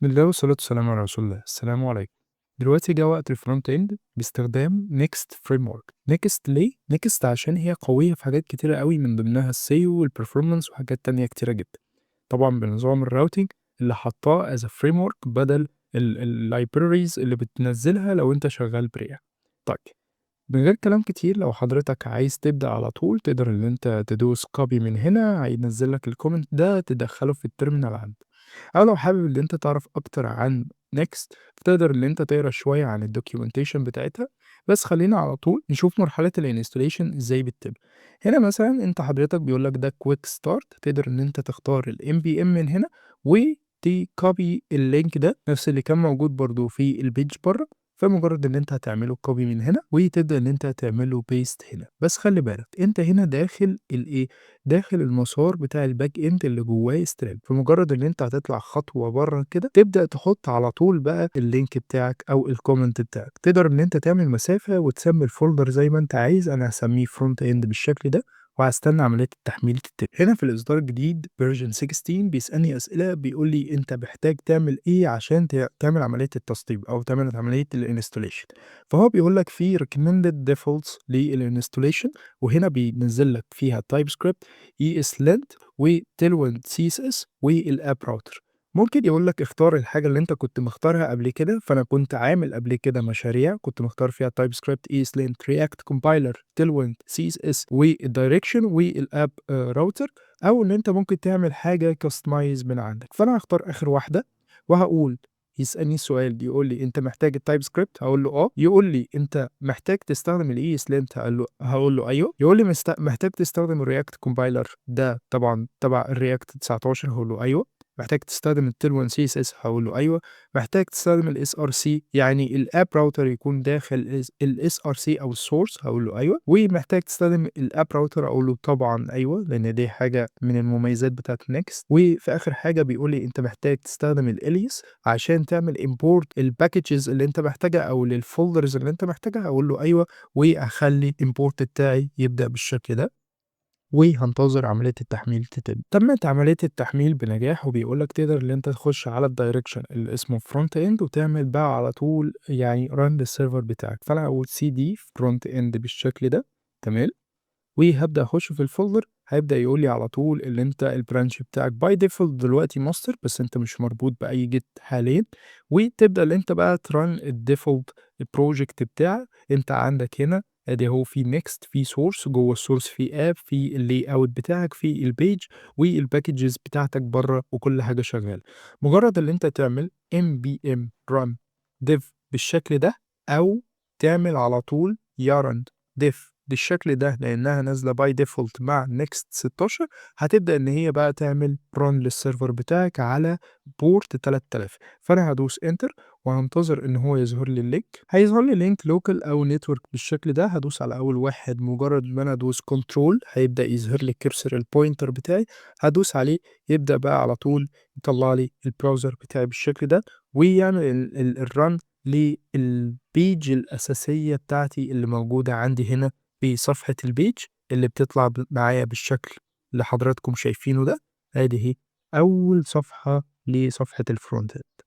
بسم الله والصلاة والسلام على رسول الله، السلام عليكم. دلوقتي جه وقت الفرونت اند باستخدام نيكست فريم ورك. نيكست ليه؟ نيكست عشان هي قوية في حاجات كتيرة قوي من ضمنها السيو والبرفورمانس وحاجات تانية كتيرة جدا. طبعا بنظام الراوتينج اللي حطاه از فريم ورك بدل اللايبريز اللي بتنزلها لو انت شغال بريا. طيب، من غير كلام كتير، لو حضرتك عايز تبدأ على طول تقدر ان انت تدوس كوبي من هنا، هينزل لك الكومنت ده تدخله في التيرمينال عندك. أو لو حابب إن أنت تعرف أكتر عن Next فتقدر إن أنت تقرا شوية عن الdocumentation بتاعتها، بس خلّينا على طول نشوف مرحلة الinstallation إزاي بتتم. هنا مثلًا أنت حضرتك بيقول لك ده quick start، تقدر إن أنت تختار الNPM من هنا وتcopy الlink ده، نفس اللي كان موجود برضه في الpage برّه، فمجرد إن أنت هتعمله copy من هنا وتبدأ إن أنت تعمل له paste هنا. بس خلّي بالك أنت هنا داخل الإيه، داخل المسار بتاع الback end اللي جواه stream، فمجرد إن أنت هتطلع خطوة برّه كده، تبدأ تحط على طول بقى الlink بتاعك أو الcomment بتاعك. تقدر إن أنت تعمل مسافة وتسمي الfolder زي ما أنت عايز، أنا هاسميه front end بالشكل ده، وهاستنى عملية التحميل تتم. هنا في الإصدار الجديد version 16 بيسألني أسئلة، بيقول لي أنت محتاج تعمل إيه عشان تعمل عملية التسطيب أو تعمل عملية الinstallation. فهو بيقول لك في recommended defaults للinstallation، وهنا بينزل لك فيها TypeScript، ESLint وTailwind CSS والapp router. ممكن يقول لك اختار الحاجة اللي أنت كنت مختارها قبل كده، فأنا كنت عامل قبل كده مشاريع كنت مختار فيها TypeScript، ESLint، React Compiler، Tailwind، CSS والdirection والapp router، أو إن أنت ممكن تعمل حاجة customize من عندك. فأنا هاختار آخر واحدة وهاقول، يسألني السؤال يقول لي أنت محتاج الTypeScript؟ هاقول له آه. يقول لي أنت محتاج تستخدم الESLint؟ هاقول له أيوه. يقول لي محتاج تستخدم الReact Compiler؟ ده طبعًا تبع الReact 19، هاقول له أيوه. محتاج تستخدم الTailwind CSS؟ هاقول له أيوه. محتاج تستخدم الSRC يعني الapp router يكون داخل الSRC أو الsource؟ هاقول له أيوه. ومحتاج تستخدم الapp router؟ أقول له طبعًا أيوه، لأن دي حاجة من المميزات بتاعة Next. وفي آخر حاجة بيقول لي أنت محتاج تستخدم الalias عشان تعمل import الpackages اللي أنت محتاجها أو للfolders اللي أنت محتاجها؟ هاقول له أيوه، وهاخلّي الimport بتاعي يبدأ بالشكل ده، وهانتظر عملية التحميل تتم. تمت عملية التحميل بنجاح، وبيقول لك تقدر إن أنت تخش على الdirection اللي اسمه front end وتعمل بقى على طول يعني run للسيرفر بتاعك. فأنا هاقول cd front end بالشكل ده، تمام. وهابدأ أخش في الfolder، هيبدأ يقول لي على طول اللي أنت الbranch بتاعك by default دلوقتي master، بس أنت مش مربوط بأي git حاليًا، وتبدأ اللي أنت بقى تrun الdefault الproject بتاعك. أنت عندك هنا أدي أهو في next، في source، جوّه الsource في app، في الlayout بتاعك، في الpage والpackages بتاعتك برّه، وكل حاجة شغالة. مجرد اللي أنت تعمل npm run dev بالشكل ده، أو تعمل على طول yarn dev بالشكل ده، لأنها نازلة by default مع next 16، هتبدأ إن هي بقى تعمل run للسيرفر بتاعك على port 3000. فأنا هادوس enter وهانتظر إن هو يظهر لي اللينك. هيظهر لي link local أو network بالشكل ده، هادوس على أول واحد. مجرد ما أنا أدوس control هيبدأ يظهر لي cursor الpointer بتاعي، هادوس عليه يبدأ بقى على طول يطلع لي البراوزر بتاعي بالشكل ده، ويعمل الrun للpage الأساسية بتاعتي اللي موجودة عندي هنا في صفحة الpage اللي بتطلع معايا بالشكل اللي حضراتكم شايفينه ده. أدي أهي أول صفحة لصفحة الfront end.